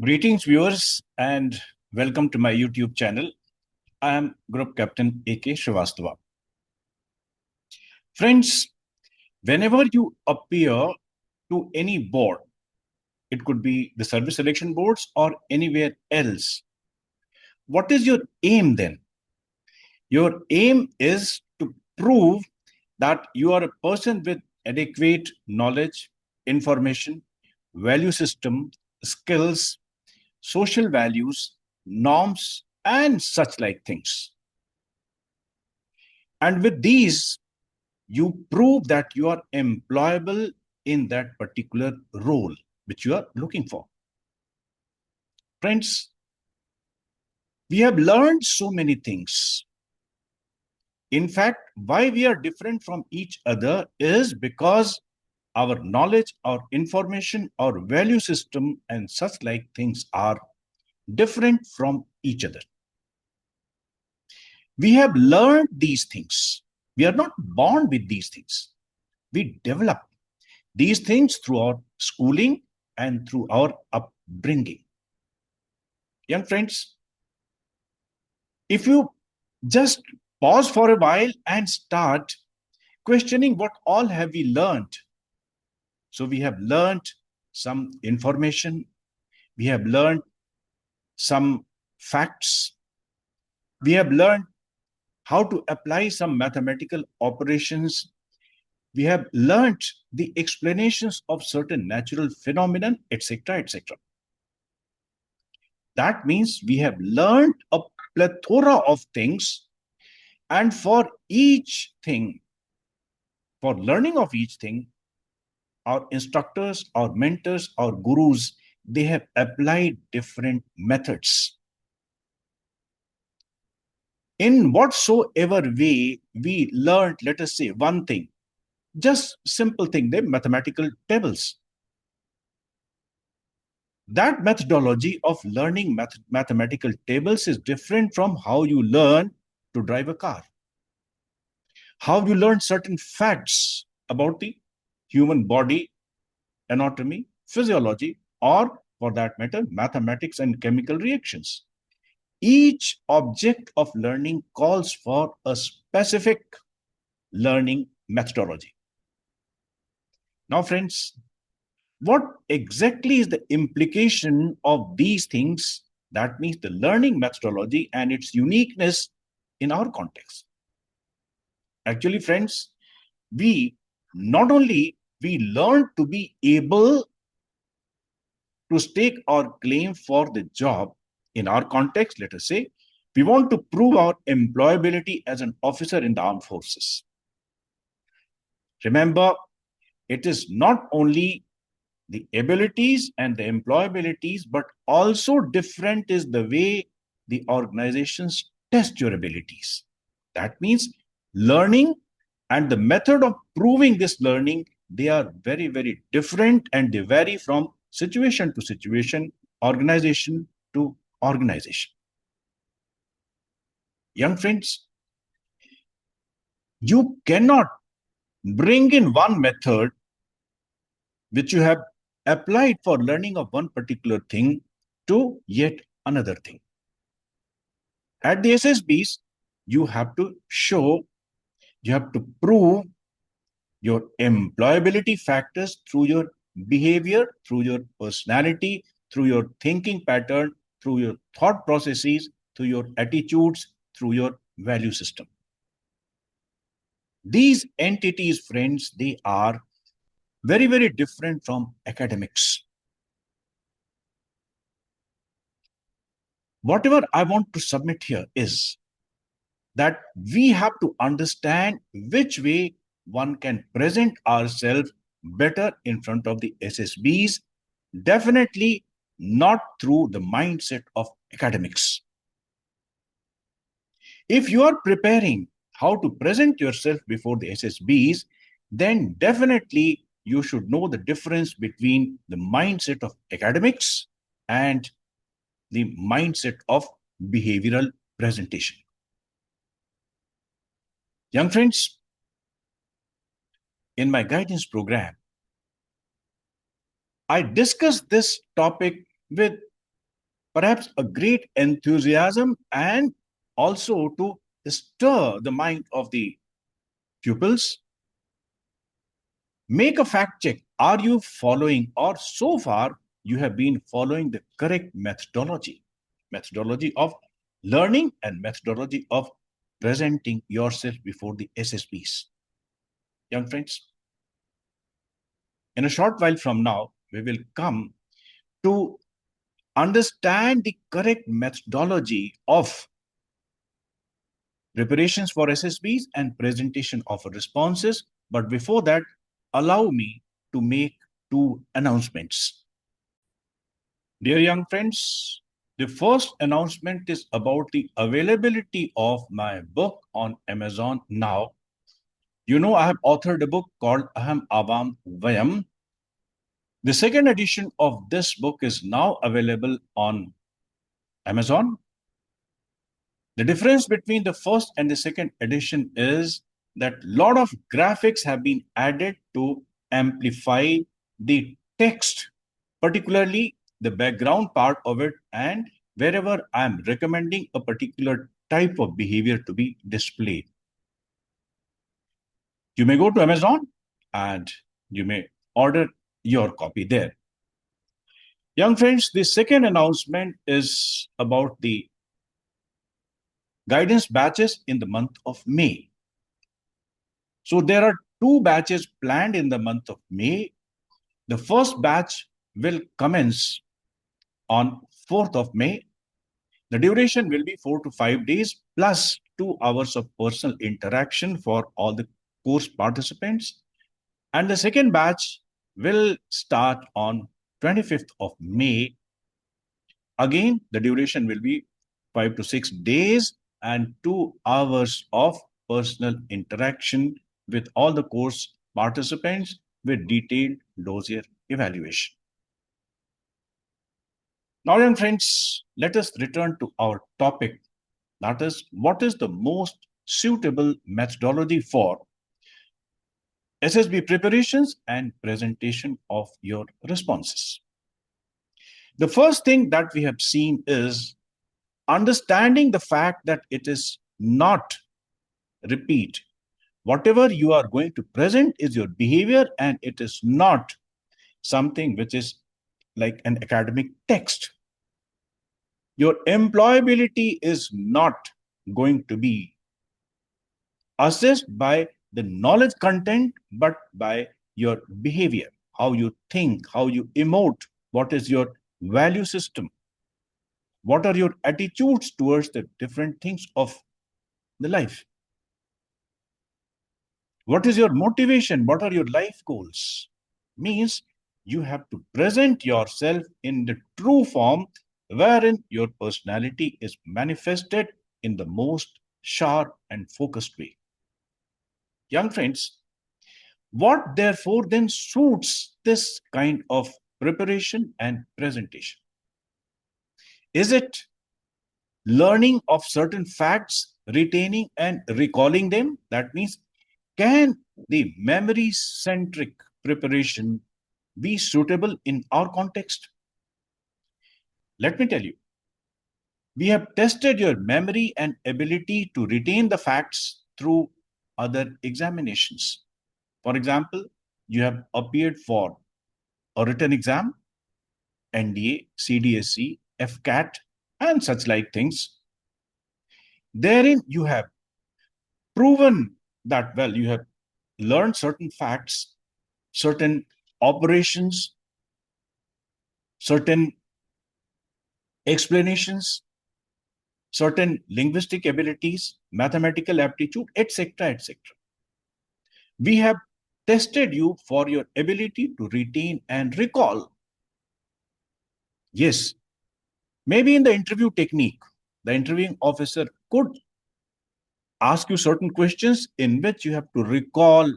Greetings, viewers, and welcome to my YouTube channel. I am Group Captain A.K. Srivastava. Friends, whenever you appear to any board, it could be the service selection boards or anywhere else, what is your aim then? Your aim is to prove that you are a person with adequate knowledge, information, value system, skills, social values, norms, and such like things. And with these, you prove that you are employable in that particular role which you are looking for. Friends, we have learned so many things. In fact, why we are different from each other is because our knowledge, our information, our value system, and such like things are different from each other. We have learned these things. We are not born with these things. We develop these things through our schooling and through our upbringing. Young friends, if you just pause for a while and start questioning what all have we learned. So we have learned some information. We have learned some facts. We have learned how to apply some mathematical operations. We have learned the explanations of certain natural phenomena, etc., etc. That means we have learned a plethora of things, and for each thing, for learning of each thing, our instructors, our mentors, our gurus, they have applied different methods. In whatsoever way we learned, let us say, one thing, just simple thing, the mathematical tables. That methodology of learning mathematical tables is different from how you learn to drive a car, how you learn certain facts about the human body, anatomy, physiology, or for that matter, mathematics and chemical reactions. Each object of learning calls for a specific learning methodology. Now, friends, what exactly is the implication of these things? That means the learning methodology and its uniqueness in our context. Actually, friends, we not only we learn to be able to stake our claim for the job in our context, let us say, we want to prove our employability as an officer in the armed forces. Remember, it is not only the abilities and the employabilities, but also different is the way the organizations test your abilities. That means learning and the method of proving this learning, they are very, very different, and they vary from situation to situation, organization to organization. Young friends, you cannot bring in one method which you have applied for learning of one particular thing to yet another thing. At the SSBs, you have to show, you have to prove your employability factors through your behavior, through your personality, through your thinking pattern, through your thought processes, through your attitudes, through your value system. These entities, friends, they are very, very different from academics. Whatever I want to submit here is that we have to understand which way one can present ourselves better in front of the SSBs, definitely not through the mindset of academics. If you are preparing how to present yourself before the SSBs, then definitely you should know the difference between the mindset of academics and the mindset of behavioral presentation. Young friends, in my guidance program, I discuss this topic with perhaps a great enthusiasm, and also to stir the mind of the pupils. Make a fact check. Are you following, or so far you have been following the correct methodology of learning and methodology of presenting yourself before the SSBs? Young friends, in a short while from now, we will come to understand the correct methodology of preparations for SSBs and presentation of responses. But before that, allow me to make two announcements. Dear young friends, the first announcement is about the availability of my book on Amazon now. You know, I have authored a book called Aham Avam Vayam. The second edition of this book is now available on Amazon. The difference between the first and the second edition is that a lot of graphics have been added to amplify the text, particularly the background part of it, and wherever I'm recommending a particular type of behavior to be displayed. You may go to Amazon and you may order your copy there. Young friends, the second announcement is about the guidance batches in the month of May. So there are two batches planned in the month of May. The first batch will commence on 4th of May. The duration will be 4 to 5 days plus 2 hours of personal interaction for all the course participants. And the second batch will start on 25th of May. Again, the duration will be 5 to 6 days and 2 hours of personal interaction with all the course participants with detailed dossier evaluation. Now, young friends, let us return to our topic. That is, what is the most suitable methodology for SSB preparations and presentation of your responses? The first thing that we have seen is understanding the fact that it is not repeat. Whatever you are going to present is your behavior, and it is not something which is like an academic text. Your employability is not going to be assessed by the knowledge content, but by your behavior, how you think, how you emote, what is your value system, what are your attitudes towards the different things of the life. What is your motivation? What are your life goals? Means you have to present yourself in the true form wherein your personality is manifested in the most sharp and focused way. Young friends, what therefore then suits this kind of preparation and presentation? Is it learning of certain facts, retaining and recalling them? That means, can the memory-centric preparation be suitable in our context? Let me tell you, we have tested your memory and ability to retain the facts through other examinations. For example, you have appeared for a written exam, NDA, CDSC, FCAT, and such like things. Therein, you have proven that, well, you have learned certain facts, certain operations, certain explanations, certain linguistic abilities, mathematical aptitude, etc., etc. We have tested you for your ability to retain and recall. Yes, maybe in the interview technique, the interviewing officer could ask you certain questions in which you have to recall,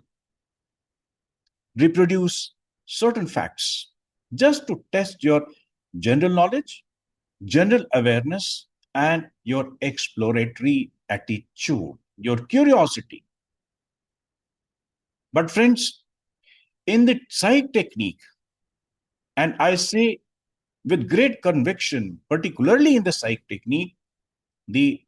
reproduce certain facts just to test your general knowledge, general awareness, and your exploratory attitude, your curiosity. But friends, in the psych technique, and I say with great conviction, particularly in the psych technique, the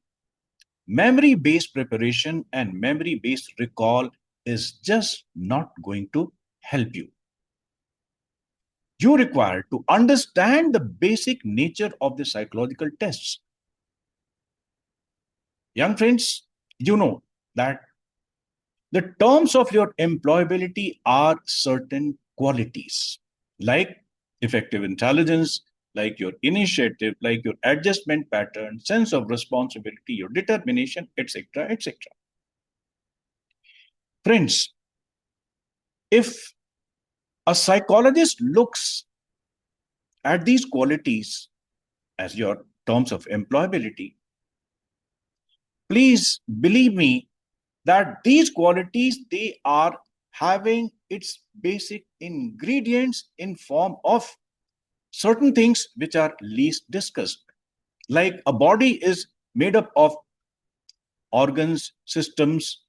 memory-based preparation and memory-based recall is just not going to help you. You require to understand the basic nature of the psychological tests. Young friends, you know that the terms of your employability are certain qualities like effective intelligence, like your initiative, like your adjustment pattern, sense of responsibility, your determination, etc., etc. Friends, if a psychologist looks at these qualities as your terms of employability, please believe me that these qualities, they are having its basic ingredients in form of certain things which are least discussed. Like a body is made up of organs, systems,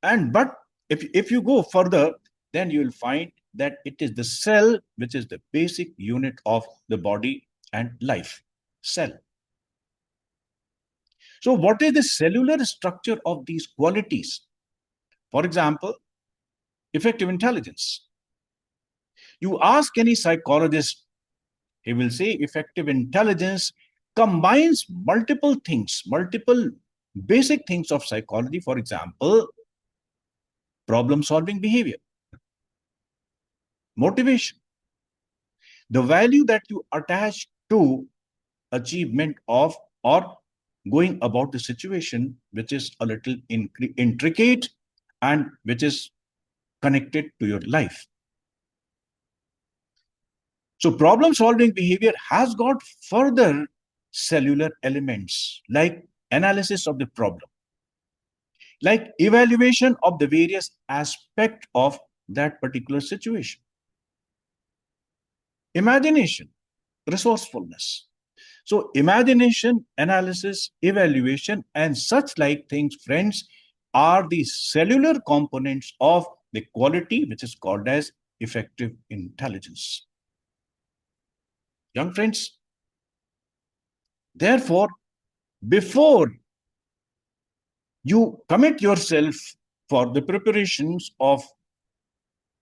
and but if you go further, then you will find that it is the cell which is the basic unit of the body and life. Cell. So what is the cellular structure of these qualities? For example, effective intelligence. You ask any psychologist, he will say effective intelligence combines multiple things, multiple basic things of psychology. For example, problem solving behavior, motivation, the value that you attach to achievement of or going about the situation, which is a little intricate and which is connected to your life. So problem solving behavior has got further cellular elements like analysis of the problem, like evaluation of the various aspects of that particular situation, imagination, resourcefulness. So imagination, analysis, evaluation, and such like things, friends, are the cellular components of the quality which is called as effective intelligence. Young friends, therefore, before you commit yourself for the preparations of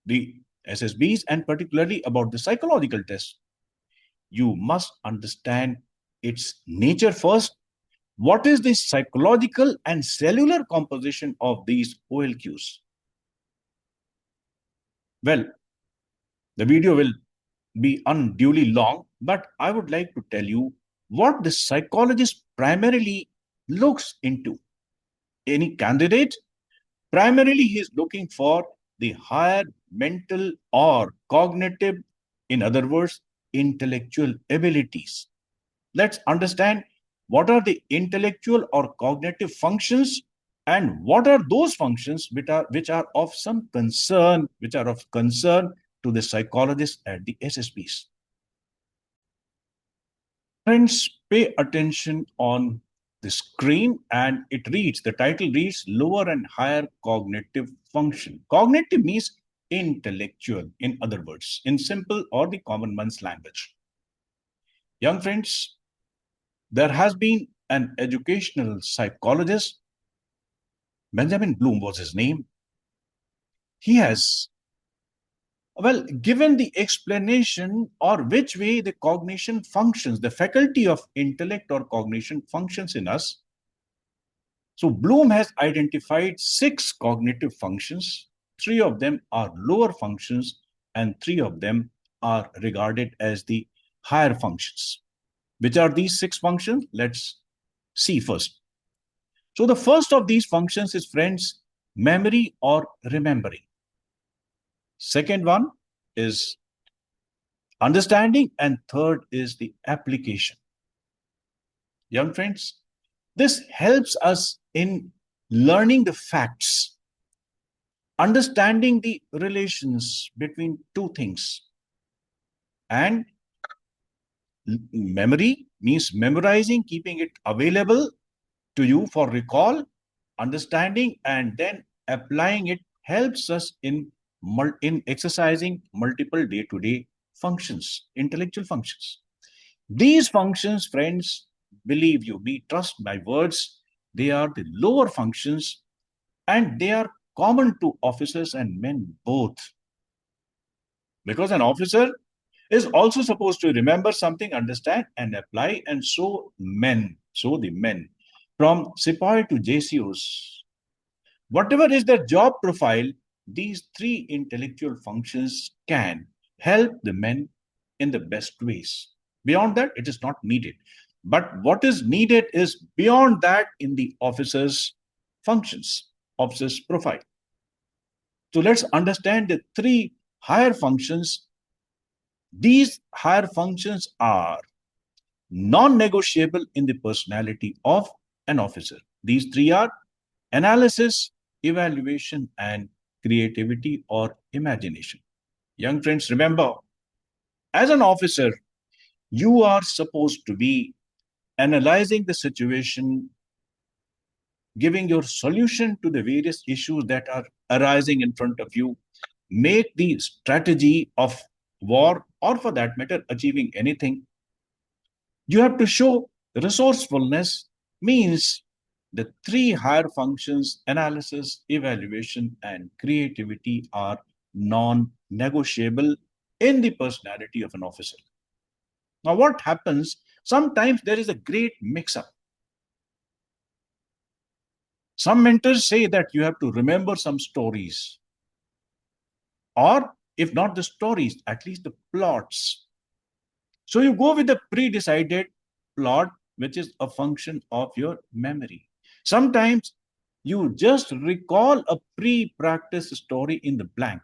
the SSBs and particularly about the psychological test, you must understand its nature first. What is the psychological and cellular composition of these OLQs? Well, the video will be unduly long, but I would like to tell you what the psychologist primarily looks into. Any candidate, primarily he is looking for the higher mental or cognitive, in other words, intellectual abilities. Let's understand what are the intellectual or cognitive functions and what are those functions which are of some concern, which are of concern to the psychologists at the SSBs. Friends, pay attention on the screen and the title reads lower and higher cognitive function. Cognitive means intellectual, in other words, in simple or the common man's language. Young friends, there has been an educational psychologist, Benjamin Bloom was his name. He has, well, given the explanation or which way the cognition functions, the faculty of intellect or cognition functions in us. So Bloom has identified 6 cognitive functions. 3 of them are lower functions and 3 of them are regarded as the higher functions. Which are these 6 functions? Let's see first. So the first of these functions is, friends, memory or remembering. Second one is understanding, and third is the application. Young friends, this helps us in learning the facts, understanding the relations between two things. And memory means memorizing, keeping it available to you for recall, understanding, and then applying it helps us in exercising multiple day-to-day functions, intellectual functions. These functions, friends, believe you me, trust my words, they are the lower functions and they are common to officers and men both. Because an officer is also supposed to remember something, understand and apply, and so the men from Sepoy to JCOs, whatever is their job profile, these three intellectual functions can help the men in the best ways. Beyond that, it is not needed. But what is needed is beyond that in the officer's functions, officer's profile. So let's understand the three higher functions. These higher functions are non-negotiable in the personality of an officer. These three are analysis, evaluation, and creativity or imagination. Young friends, remember, as an officer, you are supposed to be analyzing the situation, giving your solution to the various issues that are arising in front of you, make the strategy of war, or for that matter, achieving anything. You have to show resourcefulness, means the three higher functions, analysis, evaluation, and creativity, are non negotiable in the personality of an officer. Now, what happens? Sometimes there is a great mix up. Some mentors say that you have to remember some stories, or if not the stories, at least the plots. So you go with the pre-decided plot, which is a function of your memory. Sometimes you just recall a pre-practiced story in the blank.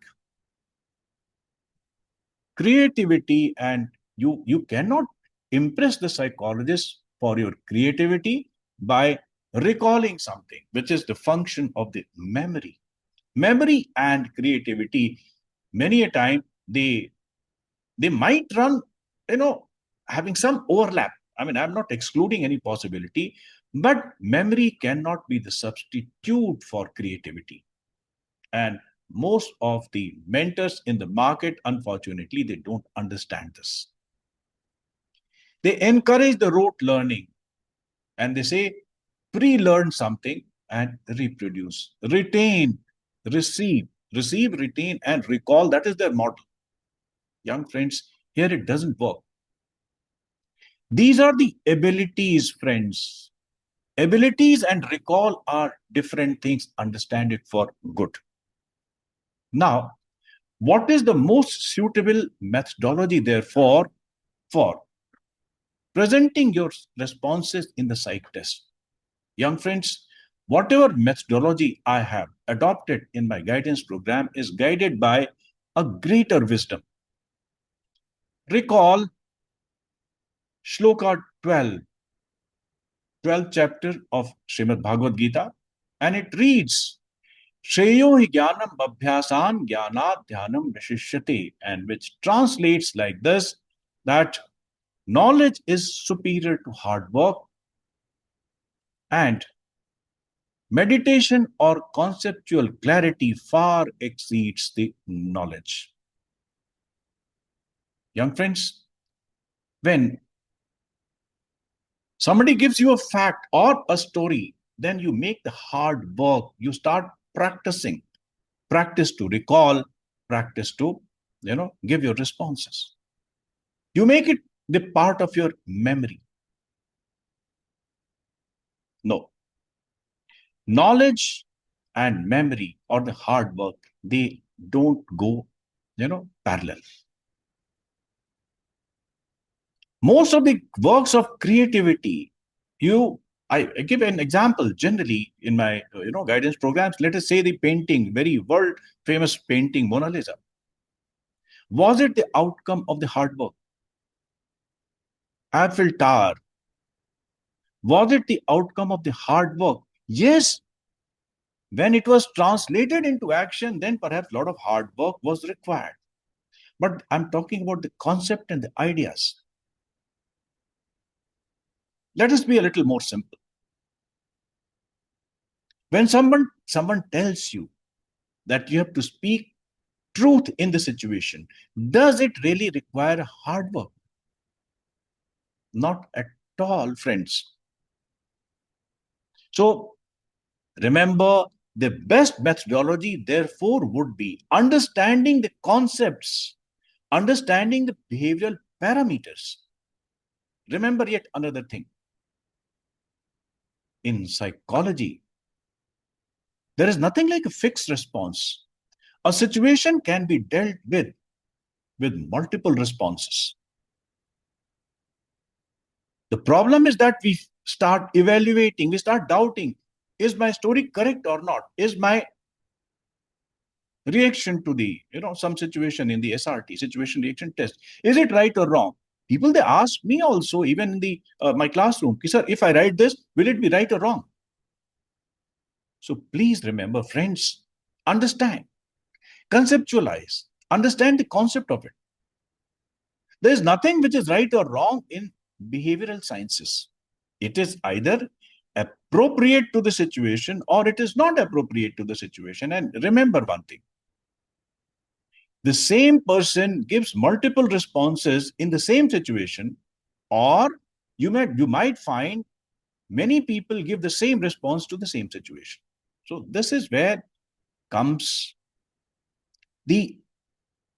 Creativity, and you cannot impress the psychologist for your creativity by recalling something, which is the function of the memory. Memory and creativity, many a time, they might run, you know, having some overlap. I mean, I'm not excluding any possibility, but memory cannot be the substitute for creativity. And most of the mentors in the market, unfortunately, they don't understand this. They encourage the rote learning and they say pre-learn something and reproduce, retain, receive, retain, and recall. That is their model. Young friends, here it doesn't work. These are the abilities, friends. Abilities and recall are different things. Understand it for good. Now, what is the most suitable methodology, therefore, for presenting your responses in the psych test? Young friends, whatever methodology I have adopted in my guidance program is guided by a greater wisdom. Recall Shloka 12th chapter of Srimad Bhagavad Gita, and it reads, Shreyo hi jnanam abhyasan jnanat dhyanam vishishyate, and which translates like this, that knowledge is superior to hard work, and meditation or conceptual clarity far exceeds the knowledge. Young friends, when somebody gives you a fact or a story, then you make the hard work. You start practicing. Practice to recall, practice to, give your responses. You make it the part of your memory. No. Knowledge and memory or the hard work, they don't go, parallel. Most of the works of creativity, I give an example generally in my guidance programs. Let us say the painting, very world famous painting, Mona Lisa. Was it the outcome of the hard work? Eiffel Tower. Was it the outcome of the hard work? Yes. When it was translated into action, then perhaps a lot of hard work was required. But I'm talking about the concept and the ideas. Let us be a little more simple. When someone tells you that you have to speak truth in the situation, does it really require hard work? Not at all, friends. So remember, the best methodology, therefore, would be understanding the concepts, understanding the behavioral parameters. Remember yet another thing. In psychology, there is nothing like a fixed response. A situation can be dealt with multiple responses. The problem is that we start evaluating, we start doubting, is my story correct or not? Is my reaction to the, some situation in the SRT, situation reaction test, is it right or wrong? People, they ask me also, even in the my classroom, sir, if I write this, will it be right or wrong? So please remember, friends, understand, conceptualize, understand the concept of it. There is nothing which is right or wrong in behavioral sciences. It is either appropriate to the situation or it is not appropriate to the situation. And remember one thing, the same person gives multiple responses in the same situation, or you might find many people give the same response to the same situation. So this is where comes the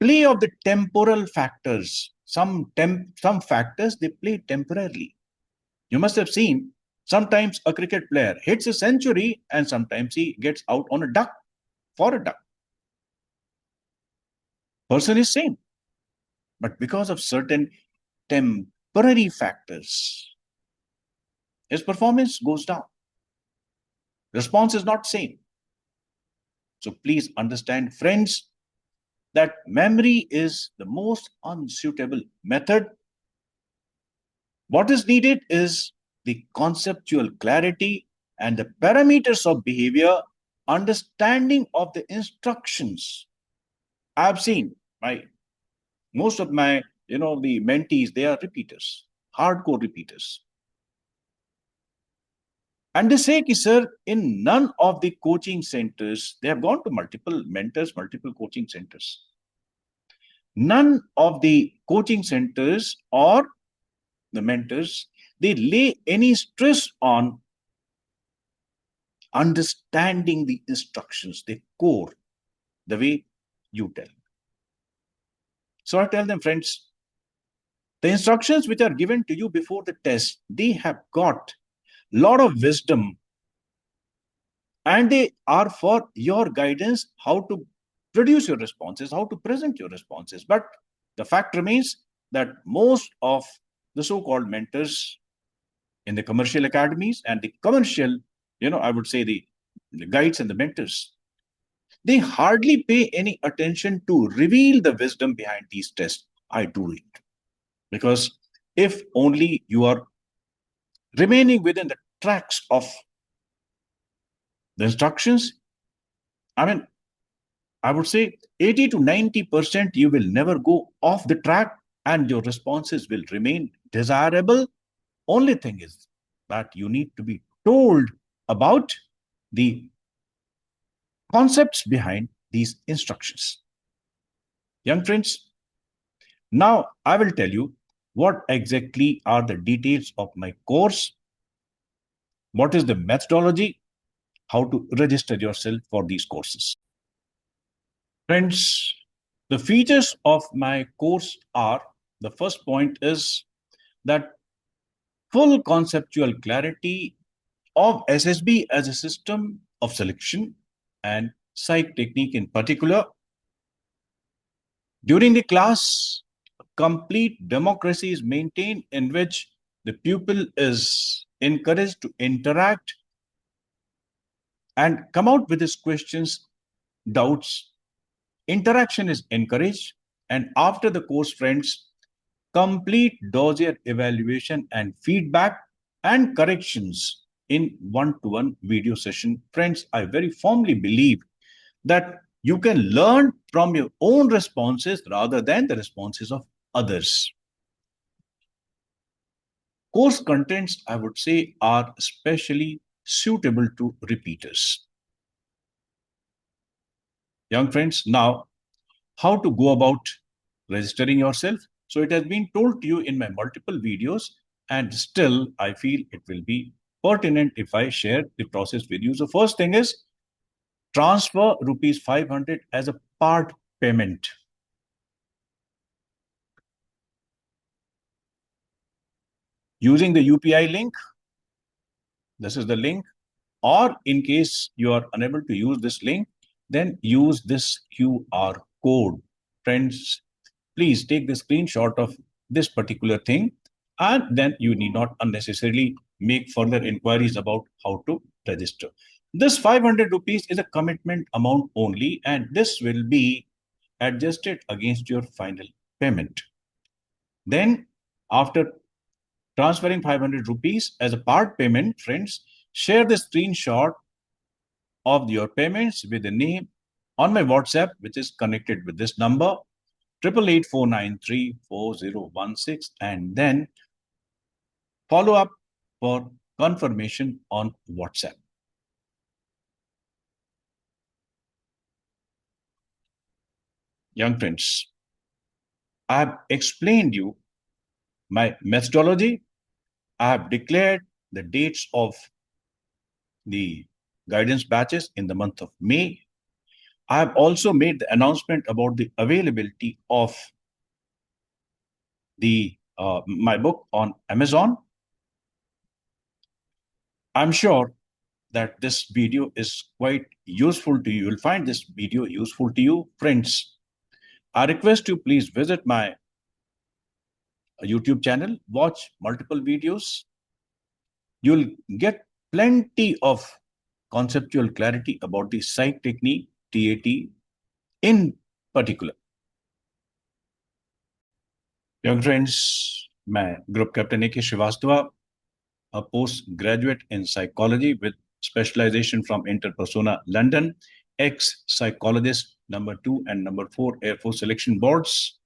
play of the temporal factors. Some factors, they play temporarily. You must have seen sometimes a cricket player hits a century and sometimes he gets out on a duck, for a duck. Person is same, but because of certain temporary factors, his performance goes down. Response is not same. So please understand, friends, that memory is the most unsuitable method. What is needed is the conceptual clarity and the parameters of behavior, understanding of the instructions. I've seen most of my, the mentees, they are repeaters, hardcore repeaters. And they say, sir, in none of the coaching centers, they have gone to multiple mentors, multiple coaching centers. None of the coaching centers or the mentors, they lay any stress on understanding the instructions, the core, the way you tell. So I tell them, friends, the instructions which are given to you before the test, they have got a lot of wisdom and they are for your guidance, how to produce your responses, how to present your responses. But the fact remains that most of the so-called mentors in the commercial academies and the commercial, I would say the guides and the mentors, they hardly pay any attention to reveal the wisdom behind these tests. I do it. Because if only you are remaining within the tracks of the instructions, I would say 80 to 90% you will never go off the track and your responses will remain desirable. Only thing is that you need to be told about the concepts behind these instructions. Young friends, now I will tell you what exactly are the details of my course, what is the methodology, how to register yourself for these courses. Friends, the features of my course are, the first point is that full conceptual clarity of SSB as a system of selection and psych technique in particular. During the class, complete democracy is maintained in which the pupil is encouraged to interact and come out with his questions, doubts. Interaction is encouraged, and after the course, friends, complete dossier evaluation and feedback and corrections in one-to-one video session. Friends, I very firmly believe that you can learn from your own responses rather than the responses of others. Course contents, I would say, are especially suitable to repeaters. Young friends, now, how to go about registering yourself? So it has been told to you in my multiple videos, and still I feel it will be pertinent if I share the process with you. So first thing is transfer rupees 500 as a part payment. Using the UPI link, this is the link, or in case you are unable to use this link, then use this QR code. Friends, please take the screenshot of this particular thing, and then you need not unnecessarily make further inquiries about how to register. This 500 rupees is a commitment amount only, and this will be adjusted against your final payment. Then, after transferring 500 rupees as a part payment, friends, share the screenshot of your payments with the name on my WhatsApp, which is connected with this number, 888-493-4016, and then follow up for confirmation on WhatsApp. Young friends, I have explained you my methodology. I have declared the dates of the guidance batches in the month of May. I have also made the announcement about the availability of the my book on Amazon. I'm sure that this video is quite useful to you. You'll find this video useful to you. Friends, I request you please visit my YouTube channel, watch multiple videos. You'll get plenty of conceptual clarity about the psych technique, TAT in particular. Young friends, मैं group captain A.K. Srivastava, a postgraduate in psychology with specialization from Interpersona London, ex-psychologist number 2 and number 4 Air Force Selection Boards,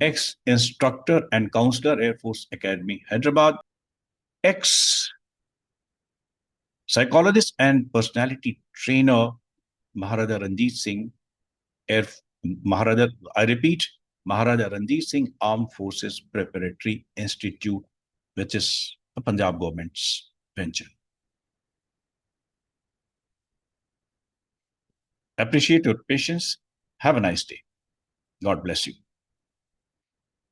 ex-instructor and counselor Air Force Academy, Hyderabad, ex-psychologist and personality trainer Maharaja Ranjit Singh, I repeat, Maharaja Ranjit Singh Armed Forces Preparatory Institute, which is the Punjab government's venture. Appreciate your patience. Have a nice day. God bless you.